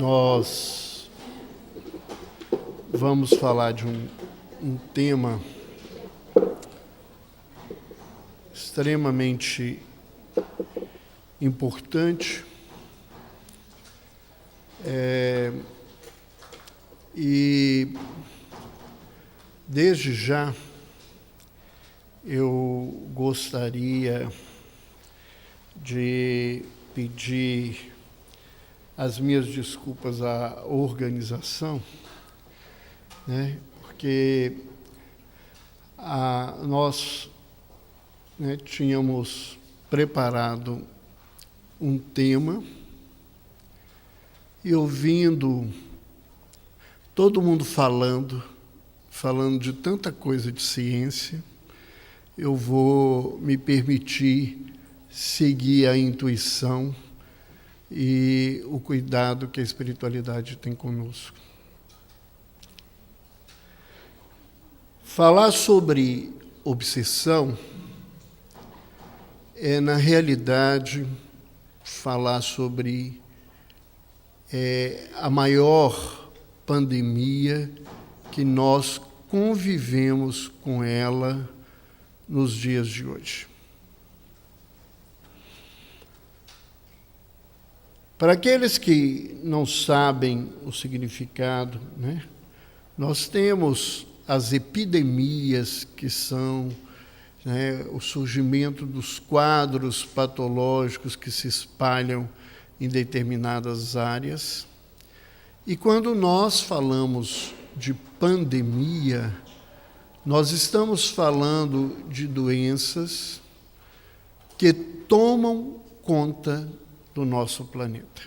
nós vamos falar de um tema extremamente importante e desde já eu gostaria de pedir as minhas desculpas à organização, porque nós tínhamos preparado um tema e ouvindo todo mundo falando de tanta coisa de ciência, eu vou me permitir seguir a intuição e o cuidado que a espiritualidade tem conosco. Falar sobre obsessão é, na realidade, falar sobre a maior pandemia que nós convivemos com ela nos dias de hoje. Para aqueles que não sabem o significado, nós temos as epidemias, que são o surgimento dos quadros patológicos que se espalham em determinadas áreas. E quando nós falamos de pandemia, nós estamos falando de doenças que tomam conta do nosso planeta.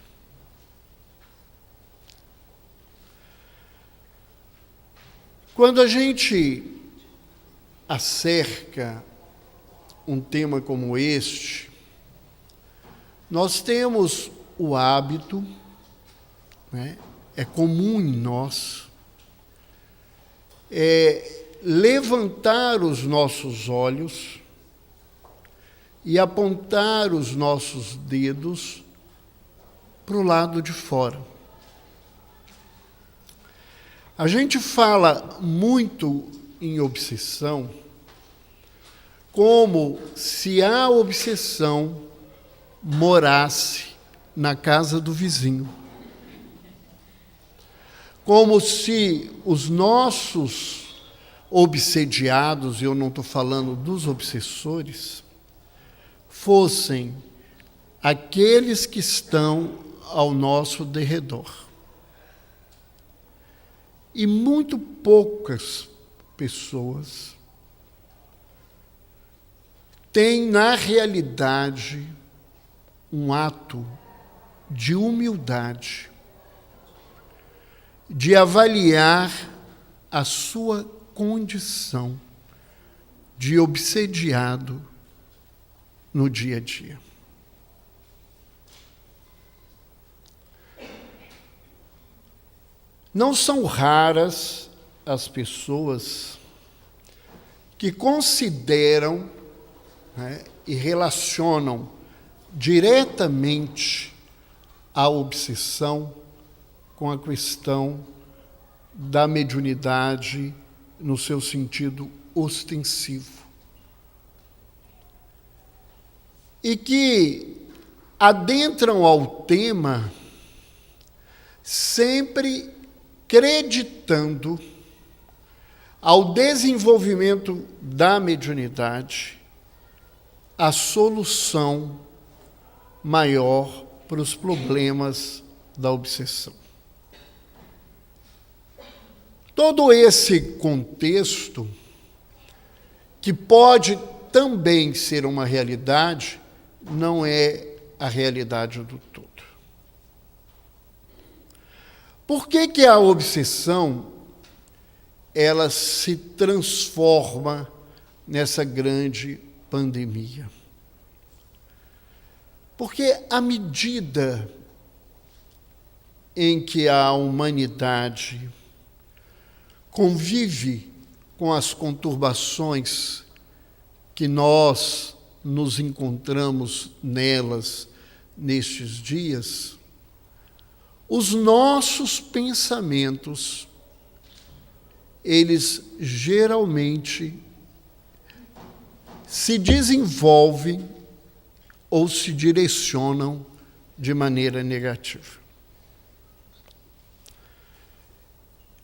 Quando a gente acerca um tema como este, nós temos o hábito, é comum em nós, levantar os nossos olhos e apontar os nossos dedos para o lado de fora. A gente fala muito em obsessão como se a obsessão morasse na casa do vizinho. Como se os nossos obsediados, eu não estou falando dos obsessores, fossem aqueles que estão ao nosso derredor. E muito poucas pessoas têm, na realidade, um ato de humildade, de avaliar a sua condição de obsediado no dia a dia. Não são raras as pessoas que consideram e relacionam diretamente a obsessão com a questão da mediunidade no seu sentido ostensivo. E que adentram ao tema sempre acreditando ao desenvolvimento da mediunidade a solução maior para os problemas da obsessão. Todo esse contexto, que pode também ser uma realidade, não é a realidade do todo. Por que a obsessão ela se transforma nessa grande pandemia? Porque à medida em que a humanidade convive com as conturbações que nós nos encontramos nelas nestes dias, os nossos pensamentos, eles geralmente se desenvolvem ou se direcionam de maneira negativa.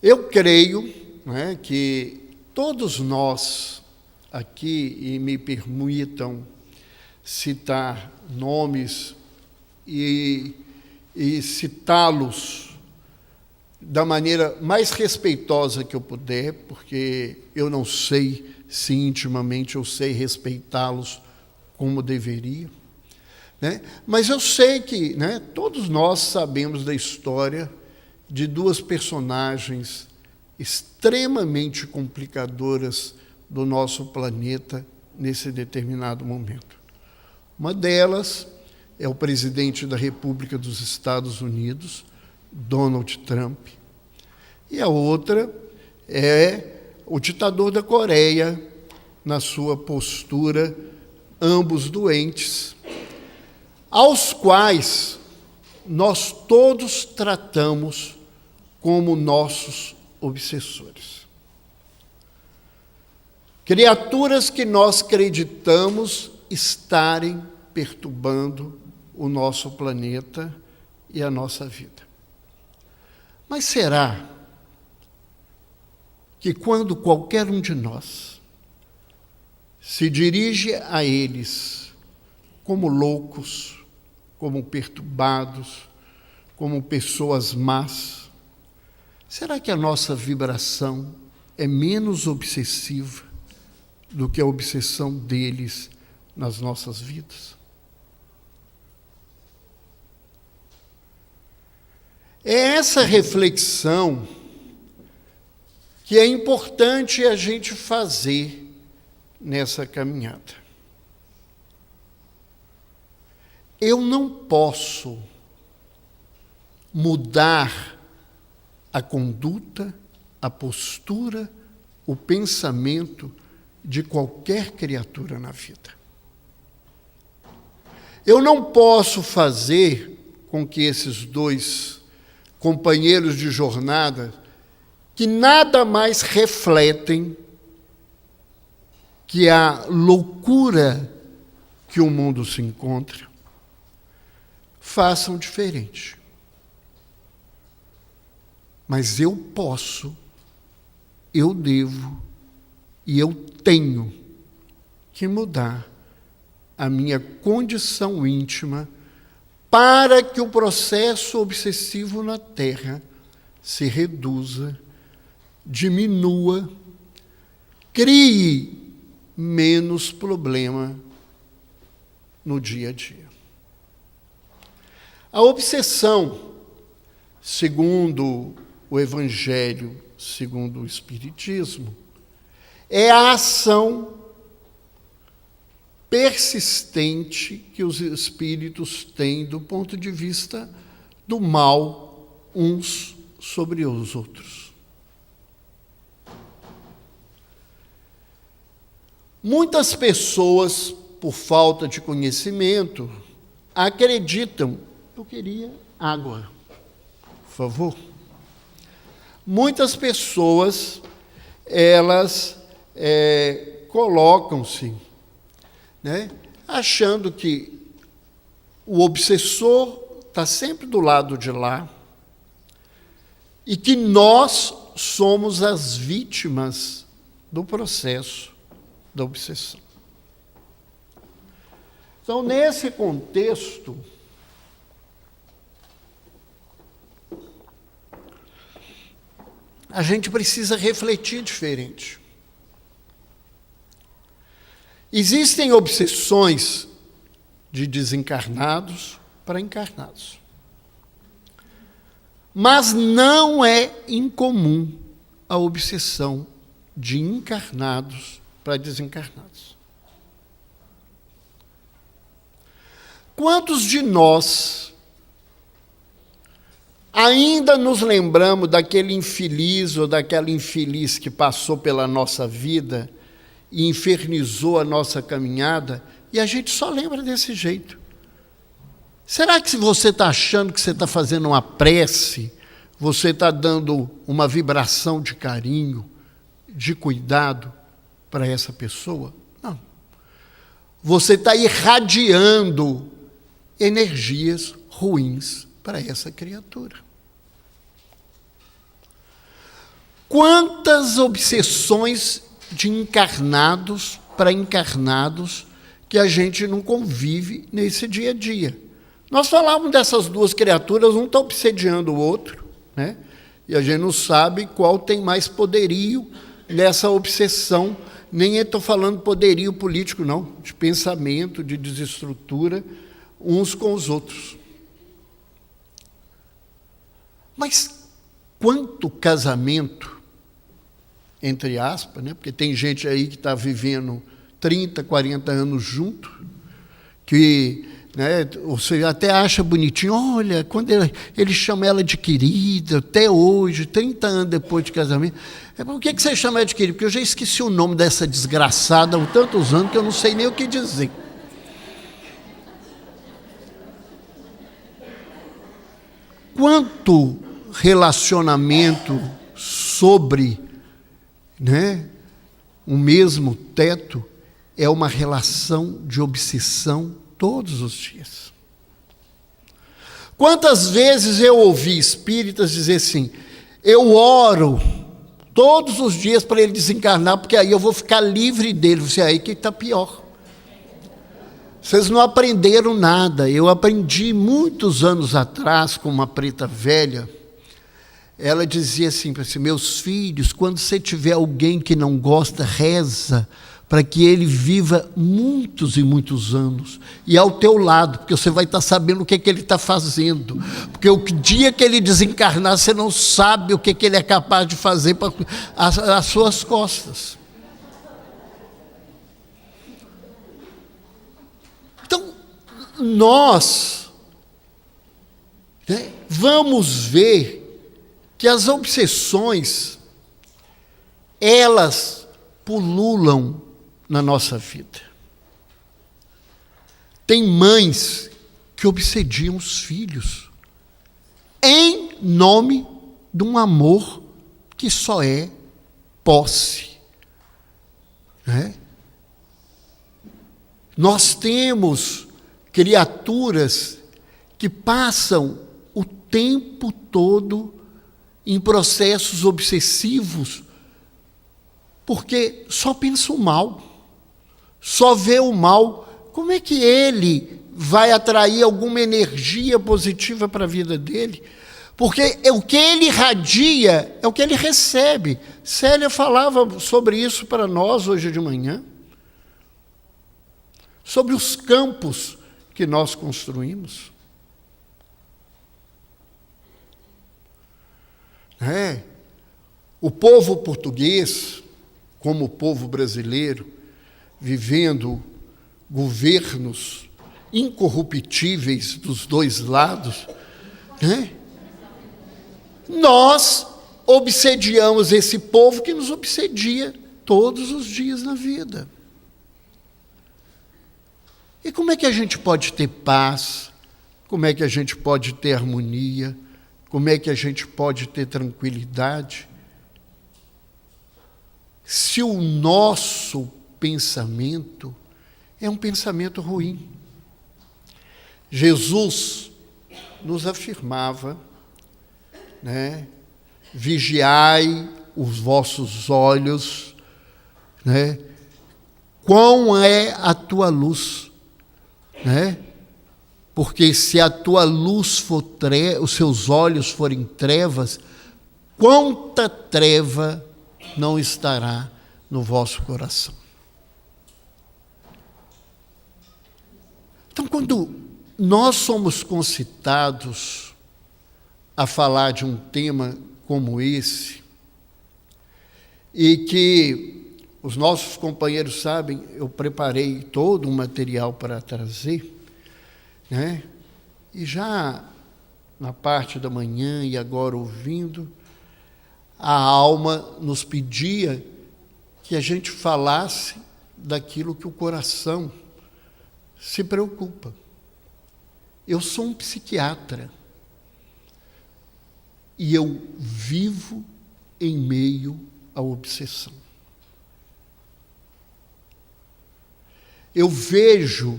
Eu creio, né, que todos nós aqui, e me permitam citar nomes e citá-los da maneira mais respeitosa que eu puder, porque eu não sei se intimamente eu sei respeitá-los como deveria, né? Mas eu sei que, né, todos nós sabemos da história de duas personagens extremamente complicadoras do nosso planeta nesse determinado momento. Uma delas é o presidente da República dos Estados Unidos, Donald Trump, e a outra é o ditador da Coreia, na sua postura, ambos doentes, aos quais nós todos tratamos como nossos obsessores. Criaturas que nós acreditamos estarem perturbando o nosso planeta e a nossa vida. Mas será que quando qualquer um de nós se dirige a eles como loucos, como perturbados, como pessoas más, será que a nossa vibração é menos obsessiva do que a obsessão deles nas nossas vidas? É essa reflexão que é importante a gente fazer nessa caminhada. Eu não posso mudar a conduta, a postura, o pensamento de qualquer criatura na vida. Eu não posso fazer com que esses dois companheiros de jornada, que nada mais refletem que a loucura que o mundo se encontra, façam diferente. Mas eu posso, eu devo e eu tenho que mudar a minha condição íntima para que o processo obsessivo na Terra se reduza, diminua, crie menos problema no dia a dia. A obsessão, segundo o Evangelho, segundo o Espiritismo, é a ação persistente que os espíritos têm do ponto de vista do mal uns sobre os outros. Muitas pessoas, por falta de conhecimento, acreditam... Eu queria água, por favor. Muitas pessoas, elas colocam-se, né, achando que o obsessor está sempre do lado de lá e que nós somos as vítimas do processo da obsessão. Então, nesse contexto, a gente precisa refletir diferente. Existem obsessões de desencarnados para encarnados. Mas não é incomum a obsessão de encarnados para desencarnados. Quantos de nós ainda nos lembramos daquele infeliz ou daquela infeliz que passou pela nossa vida e infernizou a nossa caminhada, e a gente só lembra desse jeito? Será que se você está achando que você está fazendo uma prece, você está dando uma vibração de carinho, de cuidado para essa pessoa? Não. Você está irradiando energias ruins para essa criatura. Quantas obsessões de encarnados para encarnados que a gente não convive nesse dia a dia. Nós falávamos dessas duas criaturas, um está obsediando o outro, né? E a gente não sabe qual tem mais poderio nessa obsessão. Nem estou falando poderio político, não, de pensamento, de desestrutura, uns com os outros. Mas quanto casamento, entre aspas, né? Porque tem gente aí que está vivendo 30, 40 anos junto, que, né, você até acha bonitinho, olha, quando ele chama ela de querida, até hoje, 30 anos depois de casamento. Por que você chama ela de querida? Porque eu já esqueci o nome dessa desgraçada há tantos anos que eu não sei nem o que dizer. Quanto relacionamento sobre, né, o mesmo teto é uma relação de obsessão todos os dias. Quantas vezes eu ouvi espíritas dizer assim, eu oro todos os dias para ele desencarnar, porque aí eu vou ficar livre dele. Você aí que está pior. Vocês não aprenderam nada. Eu aprendi muitos anos atrás com uma preta velha. Ela dizia assim para si, meus filhos, quando você tiver alguém que não gosta, reza para que ele viva muitos e muitos anos, e ao teu lado, porque você vai estar sabendo o que ele está fazendo, porque o dia que ele desencarnar, você não sabe o que ele é capaz de fazer para as suas costas. Então, nós, né, vamos ver que as obsessões, elas pululam na nossa vida. Tem mães que obsediam os filhos em nome de um amor que só é posse, né? Nós temos criaturas que passam o tempo todo em processos obsessivos porque só pensa o mal, só vê o mal. Como é que ele vai atrair alguma energia positiva para a vida dele? Porque o que ele irradia é o que ele recebe. Célia falava sobre isso para nós hoje de manhã, sobre os campos que nós construímos. O povo português, como o povo brasileiro, vivendo governos incorruptíveis dos dois lados, né? Nós obsediamos esse povo que nos obsedia todos os dias na vida. E como é que a gente pode ter paz? Como é que a gente pode ter harmonia? Como é que a gente pode ter tranquilidade? Se o nosso pensamento é um pensamento ruim. Jesus nos afirmava, né? Vigiai os vossos olhos, né? Quão é a tua luz, né? Porque se a tua luz for os seus olhos forem trevas, quanta treva não estará no vosso coração. Então, quando nós somos concitados a falar de um tema como esse, e que os nossos companheiros sabem, eu preparei todo um material para trazer, né? E já na parte da manhã e agora ouvindo, a alma nos pedia que a gente falasse daquilo que o coração se preocupa. Eu sou um psiquiatra. E eu vivo em meio à obsessão. Eu vejo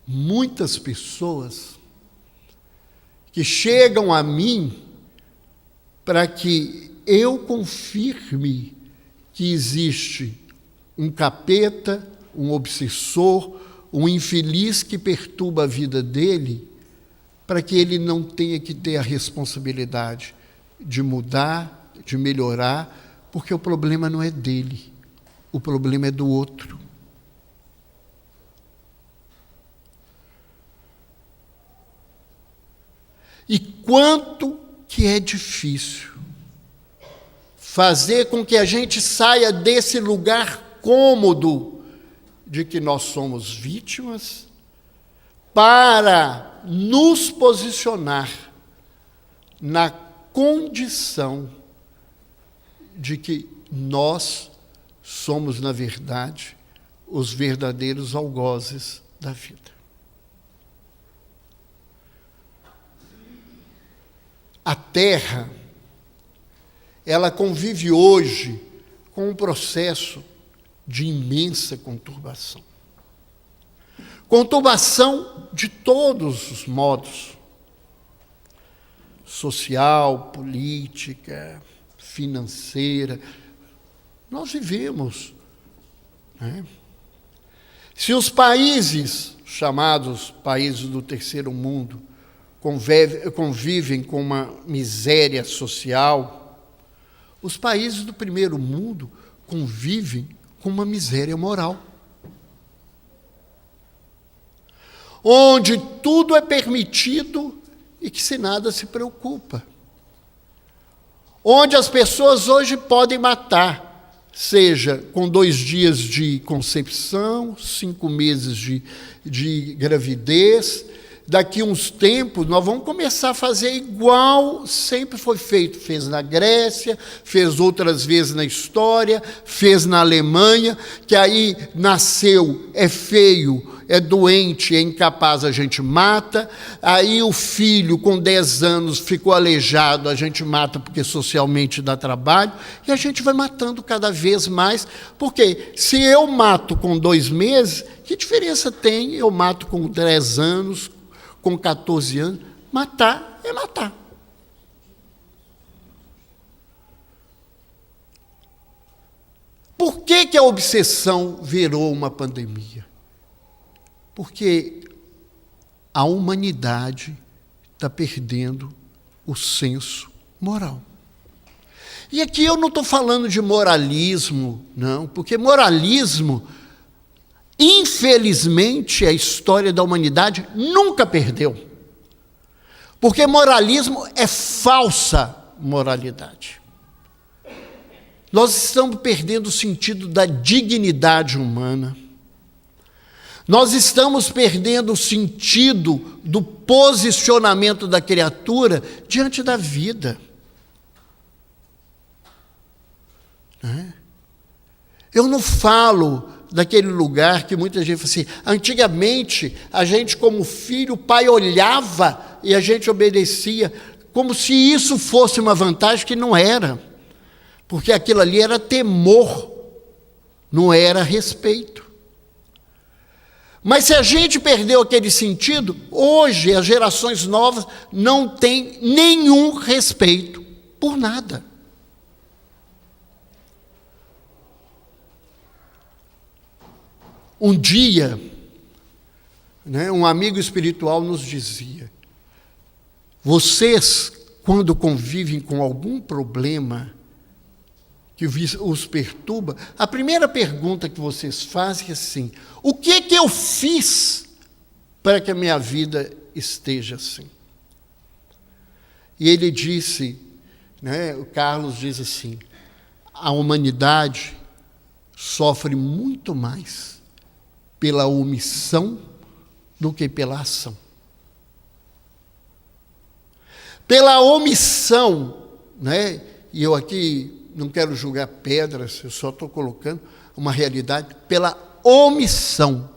muitas pessoas que chegam a mim para que eu confirme que existe um capeta, um obsessor, um infeliz que perturba a vida dele, para que ele não tenha que ter a responsabilidade de mudar, de melhorar, porque o problema não é dele, o problema é do outro. E quanto que é difícil fazer com que a gente saia desse lugar cômodo de que nós somos vítimas, para nos posicionar na condição de que nós somos, na verdade, os verdadeiros algozes da vida. A Terra, ela convive hoje com um processo de imensa conturbação. Conturbação de todos os modos. Social, política, financeira. Nós vivemos, né? Se os países, chamados países do terceiro mundo, convivem com uma miséria social, os países do primeiro mundo convivem com uma miséria moral. Onde tudo é permitido e que se nada se preocupa. Onde as pessoas hoje podem matar, seja com 2 dias de concepção, 5 meses de gravidez. Daqui uns tempos, nós vamos começar a fazer igual sempre foi feito. Fez na Grécia, fez outras vezes na história, fez na Alemanha, que aí nasceu, é feio, é doente, é incapaz, a gente mata. Aí o filho, com 10 anos, ficou aleijado, a gente mata porque socialmente dá trabalho. E a gente vai matando cada vez mais. Porque se eu mato com 2 meses, que diferença tem? Eu mato com 10 anos, com 14 anos, matar é matar. Por que a obsessão virou uma pandemia? Porque a humanidade está perdendo o senso moral. E aqui eu não estou falando de moralismo, não, porque moralismo, infelizmente, a história da humanidade nunca perdeu. Porque moralismo é falsa moralidade. Nós estamos perdendo o sentido da dignidade humana. Nós estamos perdendo o sentido do posicionamento da criatura diante da vida. Eu não falo daquele lugar que muita gente fala assim, antigamente a gente como filho, o pai olhava e a gente obedecia, como se isso fosse uma vantagem, que não era, porque aquilo ali era temor, não era respeito. Mas se a gente perdeu aquele sentido, hoje as gerações novas não têm nenhum respeito por nada. Um dia, um amigo espiritual nos dizia, vocês, quando convivem com algum problema que os perturba, a primeira pergunta que vocês fazem é assim, o que eu fiz para que a minha vida esteja assim? E ele disse, o Carlos diz assim, a humanidade sofre muito mais pela omissão do que pela ação. Pela omissão, e eu aqui não quero julgar pedras, eu só estou colocando uma realidade, pela omissão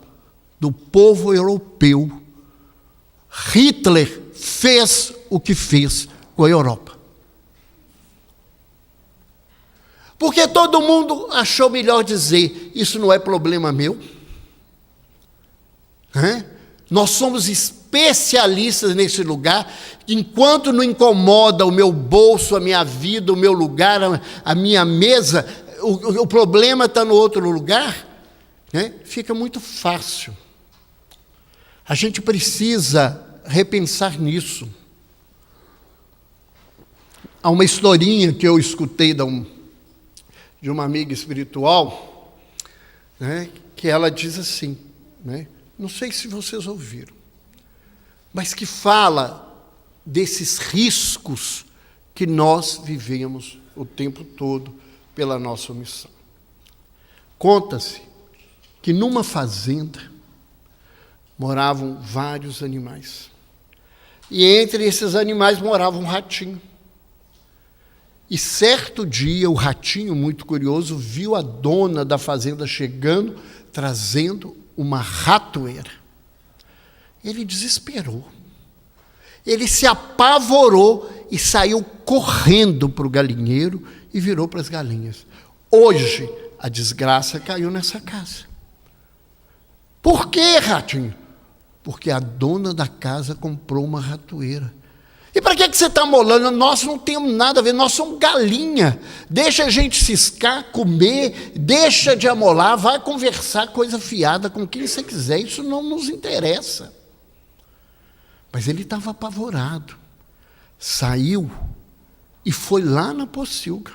do povo europeu Hitler fez o que fez com a Europa. Porque todo mundo achou melhor dizer, isso não é problema meu. Nós somos especialistas nesse lugar, enquanto não incomoda o meu bolso, a minha vida, o meu lugar, a minha mesa, o problema está no outro lugar, fica muito fácil. A gente precisa repensar nisso. Há uma historinha que eu escutei de uma amiga espiritual, que ela diz assim, não sei se vocês ouviram, mas que fala desses riscos que nós vivemos o tempo todo pela nossa omissão. Conta-se que numa fazenda moravam vários animais. E entre esses animais morava um ratinho. E certo dia, o ratinho, muito curioso, viu a dona da fazenda chegando, trazendo uma ratoeira. Ele desesperou. Ele se apavorou e saiu correndo para o galinheiro e virou para as galinhas. Hoje, a desgraça caiu nessa casa. Por quê, ratinho? Porque a dona da casa comprou uma ratoeira. E para que você está molando? Nós não temos nada a ver, nós somos galinha. Deixa a gente ciscar, comer, deixa de amolar, vai conversar coisa fiada com quem você quiser, isso não nos interessa. Mas ele estava apavorado. Saiu e foi lá na pocilga.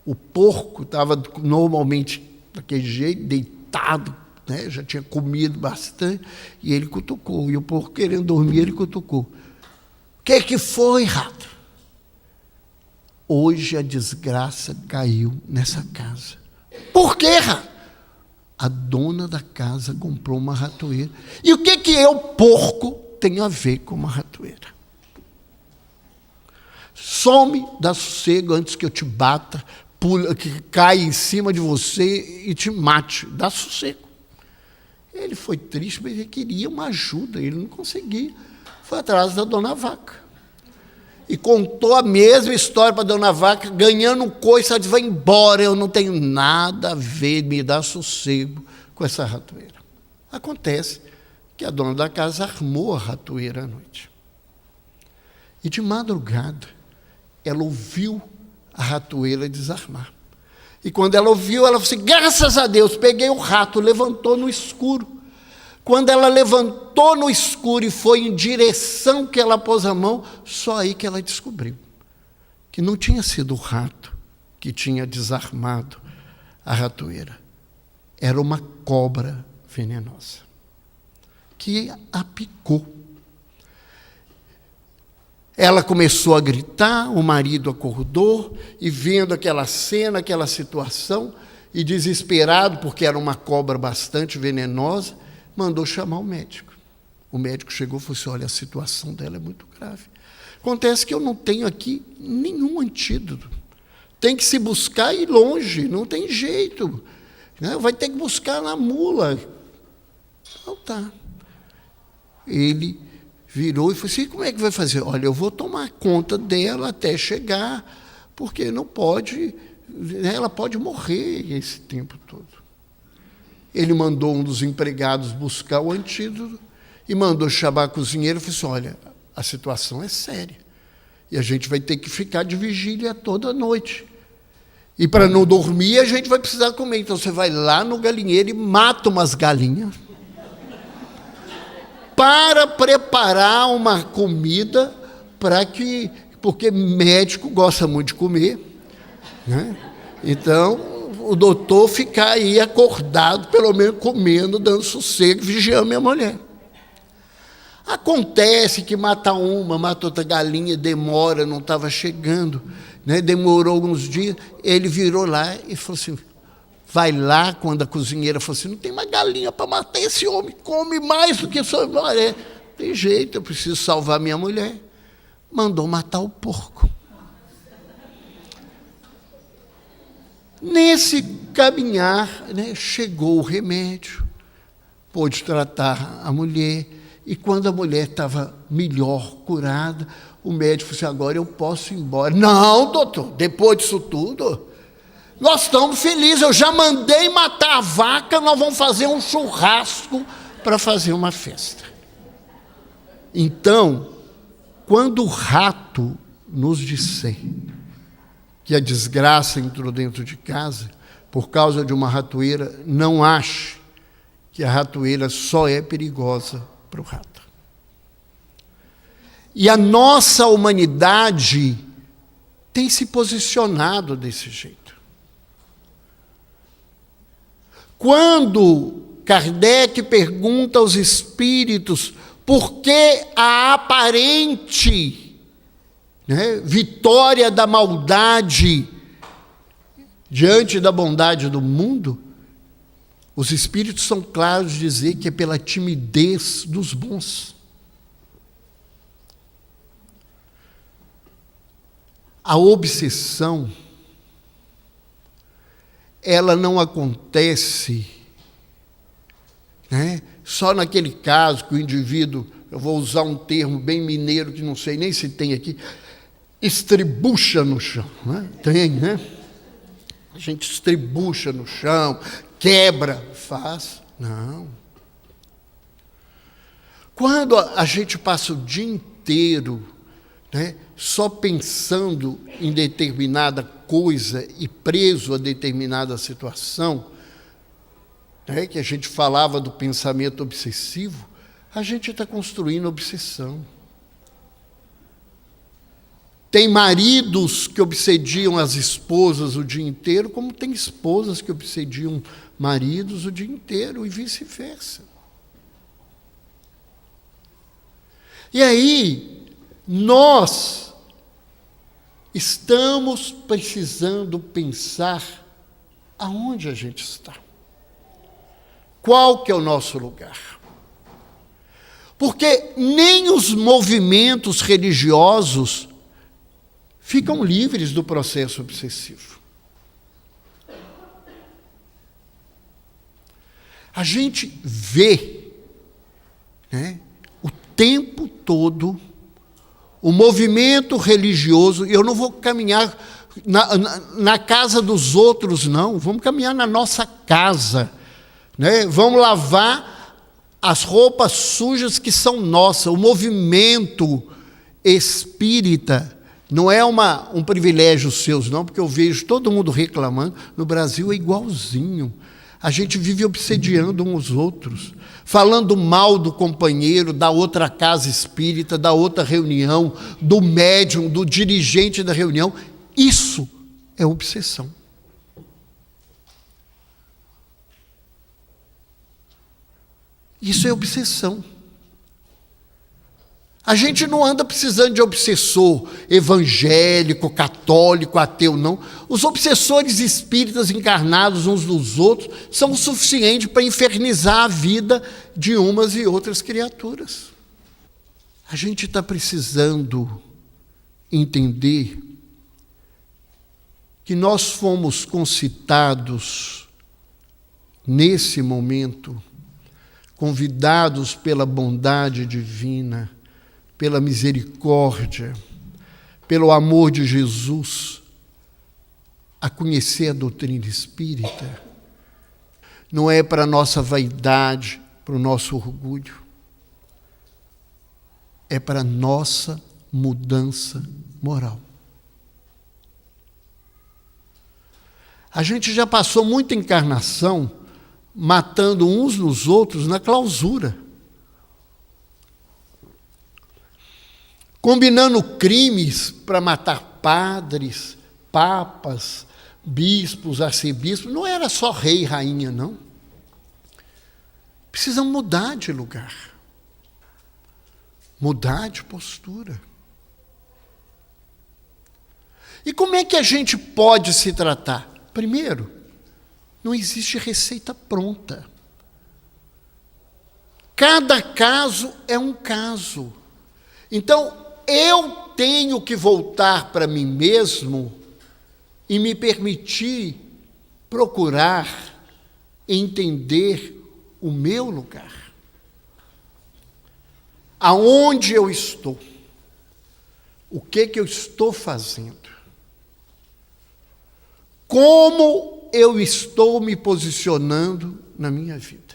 O porco estava normalmente daquele jeito, deitado, já tinha comido bastante, e ele cutucou. E o porco, querendo dormir, ele cutucou. O que foi, rato? Hoje a desgraça caiu nessa casa. Por quê, rato? A dona da casa comprou uma ratoeira. E o que eu, porco, tenho a ver com uma ratoeira? Some, dá sossego antes que eu te bata, pula, que caia em cima de você e te mate. Dá sossego. Ele foi triste, mas ele queria uma ajuda, ele não conseguia. Foi atrás da dona Vaca. E contou a mesma história para a dona Vaca, ganhando um coice, ela disse, vai embora, eu não tenho nada a ver, me dá sossego com essa ratoeira. Acontece que a dona da casa armou a ratoeira à noite. E de madrugada, ela ouviu a ratoeira desarmar. E quando ela ouviu, ela falou assim, graças a Deus, peguei o rato, levantou no escuro. Quando ela levantou no escuro e foi em direção que ela pôs a mão, só aí que ela descobriu que não tinha sido o rato que tinha desarmado a ratoeira. Era uma cobra venenosa que a picou. Ela começou a gritar, o marido acordou, e vendo aquela cena, aquela situação, e desesperado, porque era uma cobra bastante venenosa, mandou chamar o médico. O médico chegou e falou assim, olha, a situação dela é muito grave. Acontece que eu não tenho aqui nenhum antídoto. Tem que se buscar e ir longe, não tem jeito. Vai ter que buscar na mula. Então tá. Ele virou e falou assim, como é que vai fazer? Olha, eu vou tomar conta dela até chegar, porque não pode, ela pode morrer esse tempo todo. Ele mandou um dos empregados buscar o antídoto e mandou chamar a cozinheira e falou assim, olha, a situação é séria e a gente vai ter que ficar de vigília toda noite. E para não dormir, a gente vai precisar comer. Então você vai lá no galinheiro e mata umas galinhas para preparar uma comida porque médico gosta muito de comer, Então, o doutor ficar aí acordado, pelo menos comendo, dando sossego, vigiando minha mulher. Acontece que mata outra galinha, demora, não estava chegando, demorou alguns dias, ele virou lá e falou assim, vai lá, quando a cozinheira falou assim, não tem uma galinha para matar esse homem, come mais do que sua mulher. Tem jeito, eu preciso salvar minha mulher. Mandou matar o porco. Nesse caminhar, chegou o remédio, pôde tratar a mulher, E quando a mulher estava melhor, curada, o médico disse, agora eu posso ir embora. Não, doutor, depois disso tudo, nós estamos felizes, eu já mandei matar a vaca, nós vamos fazer um churrasco para fazer uma festa. Então, quando o rato nos disser que a desgraça entrou dentro de casa, por causa de uma ratoeira, não ache que a ratoeira só é perigosa para o rato. E a nossa humanidade tem se posicionado desse jeito. Quando Kardec pergunta aos espíritos por que a aparente vitória da maldade diante da bondade do mundo, os espíritos são claros de dizer que é pela timidez dos bons. A obsessão, ela não acontece só naquele caso que o indivíduo, eu vou usar um termo bem mineiro que não sei nem se tem aqui, estribucha no chão. Tem, né? A gente estribucha no chão, quebra, faz. Não. Quando a gente passa o dia inteiro só pensando em determinada coisa e preso a determinada situação, que a gente falava do pensamento obsessivo, a gente está construindo obsessão. Tem maridos que obsediam as esposas o dia inteiro, como tem esposas que obsediam maridos o dia inteiro, e vice-versa. E aí, nós estamos precisando pensar aonde a gente está. Qual que é o nosso lugar? Porque nem os movimentos religiosos ficam livres do processo obsessivo. A gente vê o tempo todo o movimento religioso, e eu não vou caminhar na casa dos outros, não, vamos caminhar na nossa casa, vamos lavar as roupas sujas que são nossas. O movimento espírita não é um privilégio seu, não, porque eu vejo todo mundo reclamando. No Brasil é igualzinho. A gente vive obsediando uns aos outros, falando mal do companheiro, da outra casa espírita, da outra reunião, do médium, do dirigente da reunião. Isso é obsessão. Isso é obsessão. A gente não anda precisando de obsessor evangélico, católico, ateu, não. Os obsessores espíritas encarnados uns dos outros são o suficiente para infernizar a vida de umas e outras criaturas. A gente está precisando entender que nós fomos concitados nesse momento, convidados pela bondade divina, pela misericórdia, pelo amor de Jesus, a conhecer a doutrina espírita. Não é para a nossa vaidade, para o nosso orgulho. É para a nossa mudança moral. A gente já passou muita encarnação matando uns nos outros na clausura, combinando crimes para matar padres, papas, bispos, arcebispos. Não era só rei e rainha, não. Precisamos mudar de lugar, mudar de postura. E como é que a gente pode se tratar? Primeiro, não existe receita pronta. Cada caso é um caso. Então, eu tenho que voltar para mim mesmo e me permitir procurar entender o meu lugar. aonde eu estou, o que eu estou fazendo, como eu estou me posicionando na minha vida.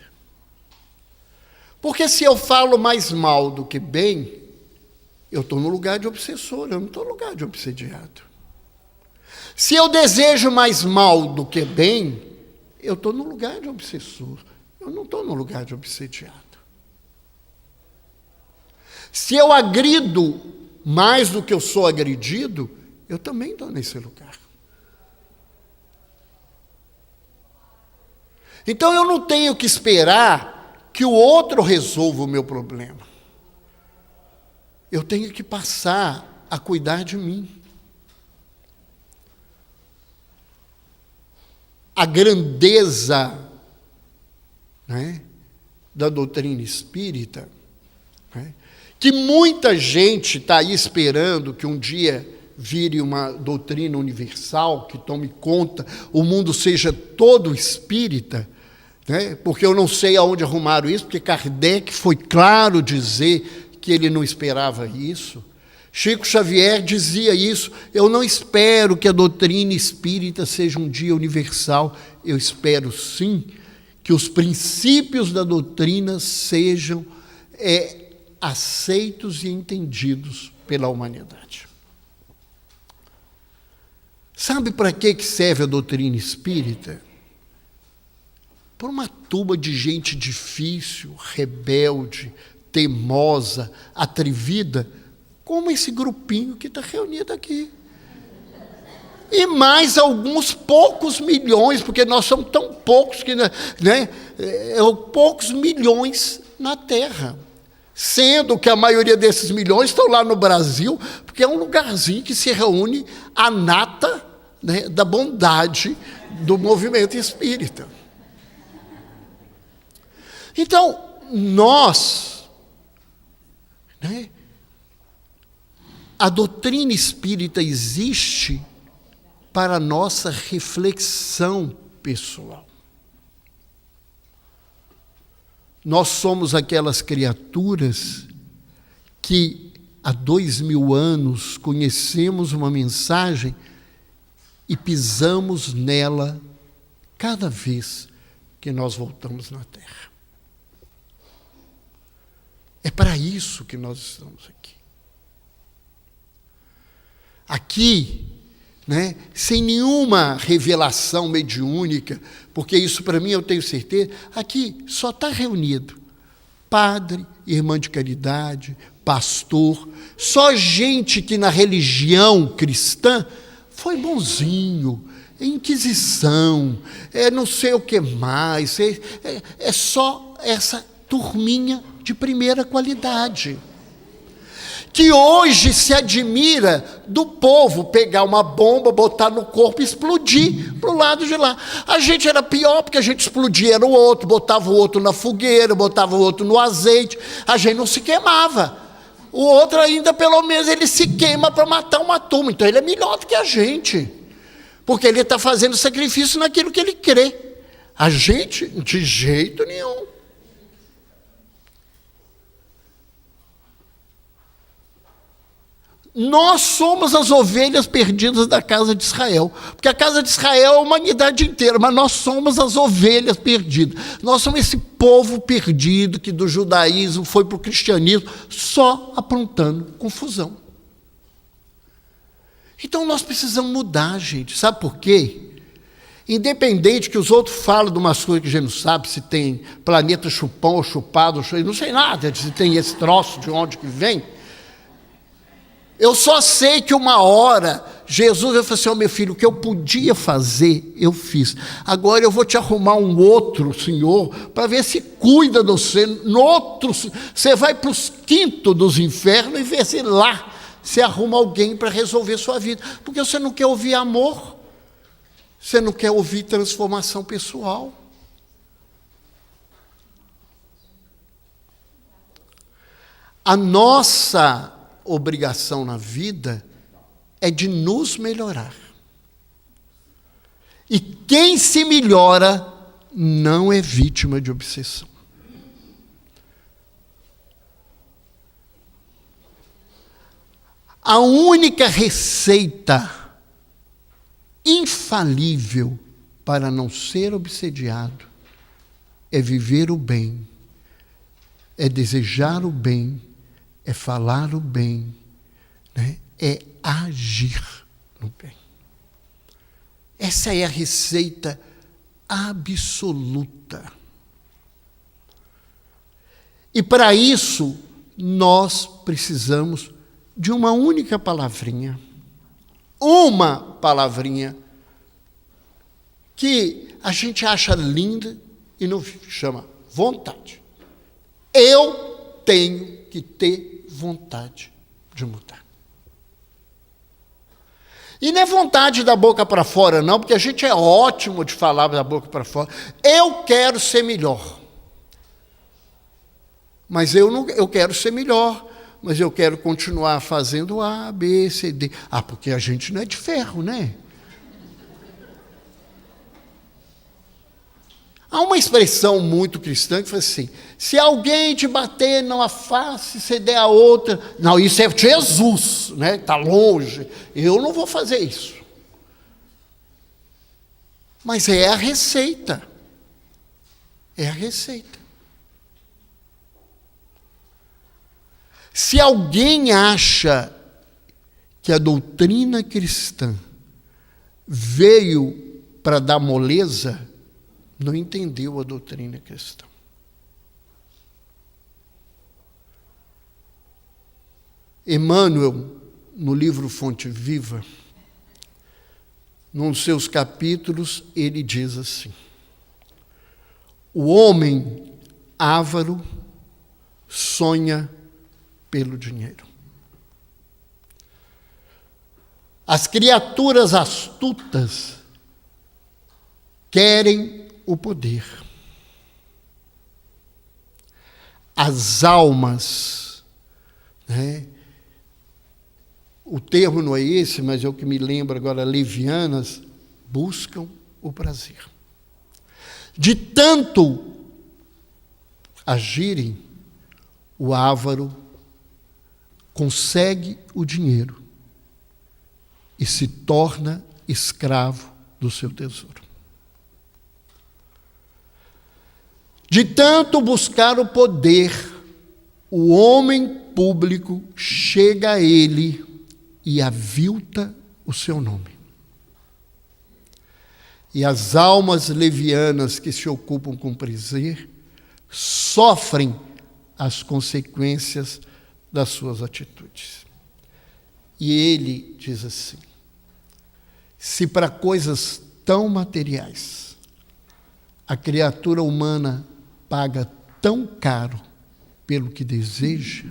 Porque se eu falo mais mal do que bem, eu estou no lugar de obsessor, eu não estou no lugar de obsediado. Se eu desejo mais mal do que bem, eu estou no lugar de obsessor, eu não estou no lugar de obsediado. Se eu agrido mais do que eu sou agredido, eu também estou nesse lugar. Então eu não tenho que esperar que o outro resolva o meu problema. Eu tenho que passar a cuidar de mim. A grandeza, né, da doutrina espírita, né, que muita gente está aí esperando que um dia vire uma doutrina universal, que tome conta, o mundo seja todo espírita, né, porque eu não sei aonde arrumaram isso, porque Kardec foi claro dizer que ele não esperava isso. Chico Xavier dizia isso: eu não espero que a doutrina espírita seja um dia universal, eu espero sim que os princípios da doutrina sejam aceitos e entendidos pela humanidade. Sabe para que serve a doutrina espírita? Para uma turba de gente difícil, rebelde, teimosa, atrevida, como esse grupinho que está reunido aqui. E mais alguns poucos milhões, porque nós somos tão poucos que, né, poucos milhões na Terra. Sendo que a maioria desses milhões estão lá no Brasil, porque é um lugarzinho que se reúne a nata, né, da bondade do movimento espírita. Então, nós, né, a doutrina espírita existe para a nossa reflexão pessoal. Nós somos aquelas criaturas que há 2000 anos conhecemos uma mensagem e pisamos nela cada vez que nós voltamos na Terra. É para isso que nós estamos aqui. Aqui, né, sem nenhuma revelação mediúnica, porque isso para mim eu tenho certeza, aqui só está reunido padre, irmã de caridade, pastor, só gente que na religião cristã foi bonzinho, Inquisição, não sei o que mais, é só essa turminha de primeira qualidade, que hoje se admira do povo pegar uma bomba, botar no corpo e explodir para o lado de lá. A gente era pior, porque a gente explodia o outro, botava o outro na fogueira, botava o outro no azeite, a gente não se queimava. O outro ainda, pelo menos, ele se queima para matar uma turma, então ele é melhor do que a gente, porque ele está fazendo sacrifício naquilo que ele crê. A gente, de jeito nenhum. Nós somos as ovelhas perdidas da casa de Israel, porque a casa de Israel é a humanidade inteira, mas nós somos as ovelhas perdidas. Nós somos esse povo perdido que do judaísmo foi para o cristianismo, só aprontando confusão. Então nós precisamos mudar, gente. Sabe por quê? Independente que os outros falam de umas coisas que a gente não sabe, se tem planeta chupão ou chupado, eu não sei nada, se tem esse troço, de onde que vem. Eu só sei que uma hora Jesus vai falar assim: meu filho, o que eu podia fazer, eu fiz. Agora eu vou te arrumar um outro senhor para ver se cuida de você. No outro, você vai para os quintos dos infernos e vê se lá você arruma alguém para resolver sua vida. Porque você não quer ouvir amor, você não quer ouvir transformação pessoal. A nossa obrigação na vida é de nos melhorar. E quem se melhora não é vítima de obsessão. A única receita infalível para não ser obsediado é viver o bem, é desejar o bem, é falar o bem, né? É agir no bem. Essa é a receita absoluta. E para isso, nós precisamos de uma única palavrinha. Uma palavrinha que a gente acha linda e não chama vontade. Eu tenho que ter vontade de mudar. E não é vontade da boca para fora, não, porque a gente é ótimo de falar da boca para fora. Eu quero ser melhor. Mas eu quero ser melhor, mas eu quero continuar fazendo A, B, C, D. Ah, porque a gente não é de ferro, né? Há uma expressão muito cristã que fala assim: se alguém te bater numa face, você der a outra. Não, isso é Jesus, né? Está longe. Eu não vou fazer isso. Mas é a receita. É a receita. Se alguém acha que a doutrina cristã veio para dar moleza, não entendeu a doutrina cristã. Emmanuel, no livro Fonte Viva, num dos seus capítulos, ele diz assim: o homem avaro sonha pelo dinheiro. As criaturas astutas querem o poder. As almas, né? O termo não é esse, mas é o que me lembra agora, levianas, buscam o prazer. De tanto agirem, o avaro consegue o dinheiro e se torna escravo do seu tesouro. De tanto buscar o poder, o homem público chega a ele e avilta o seu nome. E as almas levianas que se ocupam com prazer sofrem as consequências das suas atitudes. E ele diz assim: se para coisas tão materiais a criatura humana paga tão caro pelo que deseja,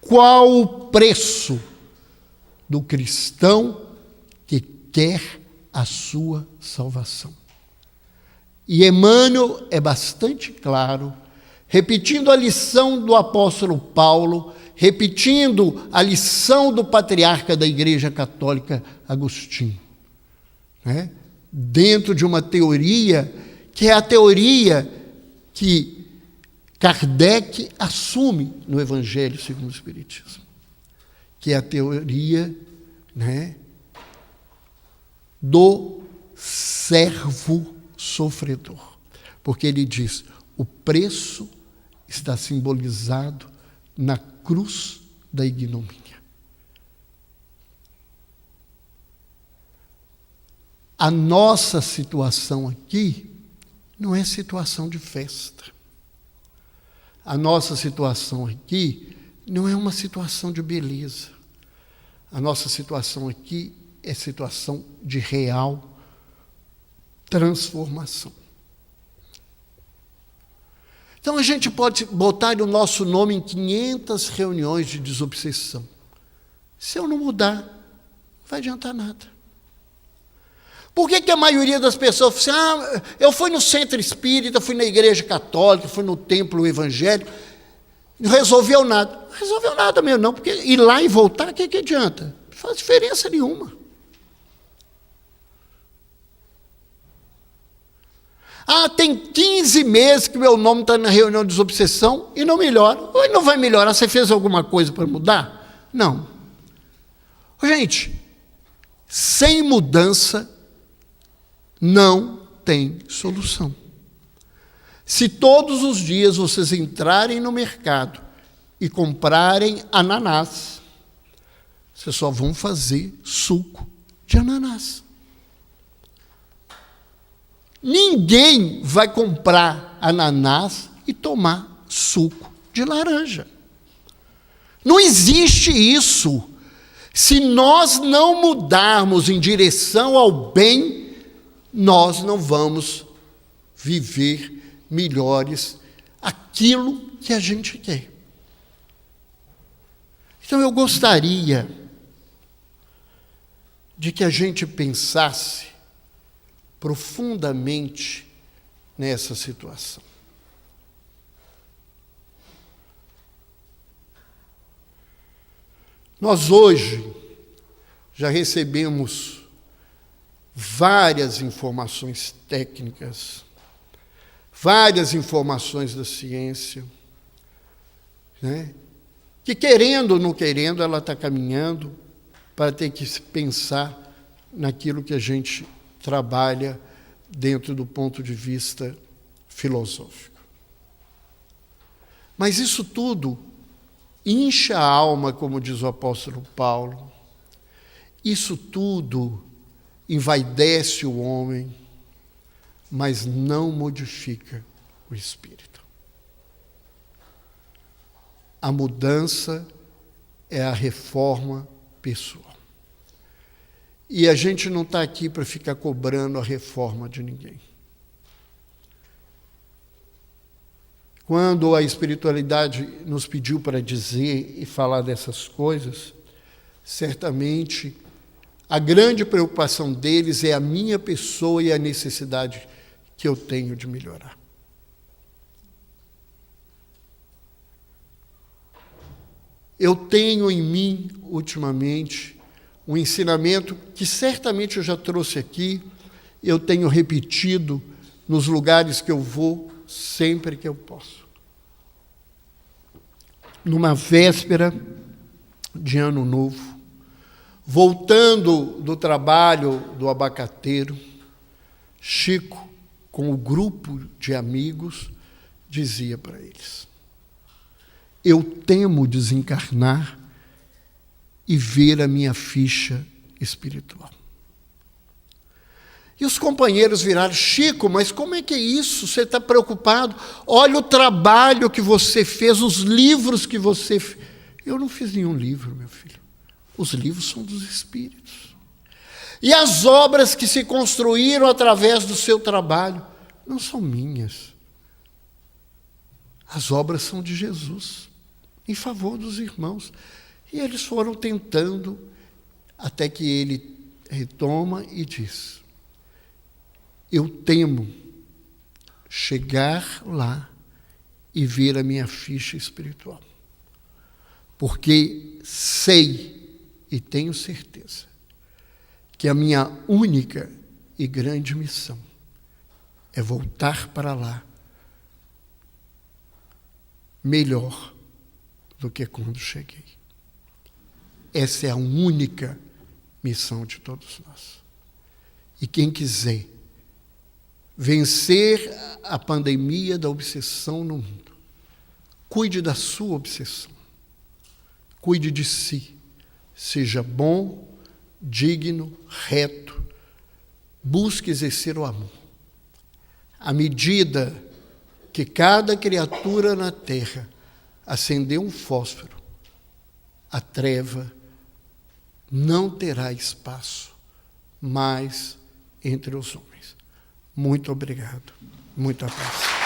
qual o preço do cristão que quer a sua salvação? E Emmanuel é bastante claro, repetindo a lição do apóstolo Paulo, repetindo a lição do patriarca da Igreja Católica, Agostinho, né? Dentro de uma teoria que é a teoria que Kardec assume no Evangelho segundo o Espiritismo, que é a teoria, né, do servo sofredor. Porque ele diz: o preço está simbolizado na cruz da ignomínia. A nossa situação aqui não é situação de festa. A nossa situação aqui não é uma situação de beleza. A nossa situação aqui é situação de real transformação. Então a gente pode botar o nosso nome em 500 reuniões de desobsessão. Se eu não mudar, não vai adiantar nada. Por que a maioria das pessoas fala assim: eu fui no centro espírita, fui na igreja católica, fui no templo evangélico, não resolveu nada? Não resolveu nada mesmo não, porque ir lá e voltar, o que adianta? Não faz diferença nenhuma. Tem 15 meses que meu nome está na reunião de desobsessão e não melhora. Ou não vai melhorar, você fez alguma coisa para mudar? Não. Gente, sem mudança não tem solução. Se todos os dias vocês entrarem no mercado e comprarem ananás, vocês só vão fazer suco de ananás. Ninguém vai comprar ananás e tomar suco de laranja. Não existe isso. Se nós não mudarmos em direção ao bem, nós não vamos viver melhores aquilo que a gente quer. Então eu gostaria de que a gente pensasse profundamente nessa situação. Nós hoje já recebemos várias informações técnicas, várias informações da ciência, né? Que querendo ou não querendo, ela está caminhando para ter que pensar naquilo que a gente trabalha dentro do ponto de vista filosófico. Mas isso tudo incha a alma, como diz o apóstolo Paulo. Isso tudo envaidece o homem, mas não modifica o espírito. A mudança é a reforma pessoal. E a gente não está aqui para ficar cobrando a reforma de ninguém. Quando a espiritualidade nos pediu para dizer e falar dessas coisas, certamente a grande preocupação deles é a minha pessoa e a necessidade que eu tenho de melhorar. Eu tenho em mim, ultimamente, um ensinamento que certamente eu já trouxe aqui, eu tenho repetido nos lugares que eu vou, sempre que eu posso. Numa véspera de Ano Novo, voltando do trabalho do abacateiro, Chico, com o grupo de amigos, dizia para eles: eu temo desencarnar e ver a minha ficha espiritual. E os companheiros viraram: Chico, mas como é que é isso? Você está preocupado? Olha o trabalho que você fez, os livros que você fez. Eu não fiz nenhum livro, meu filho. Os livros são dos espíritos. E as obras que se construíram através do seu trabalho não são minhas. As obras são de Jesus, em favor dos irmãos. E eles foram tentando, até que ele retoma e diz: eu temo chegar lá e ver a minha ficha espiritual, porque sei e tenho certeza que a minha única e grande missão é voltar para lá melhor do que quando cheguei. Essa é a única missão de todos nós. E quem quiser vencer a pandemia da obsessão no mundo, cuide da sua obsessão. Cuide de si. Seja bom, digno, reto. Busque exercer o amor. À medida que cada criatura na terra acender um fósforo, a treva não terá espaço mais entre os homens. Muito obrigado. Muita paz.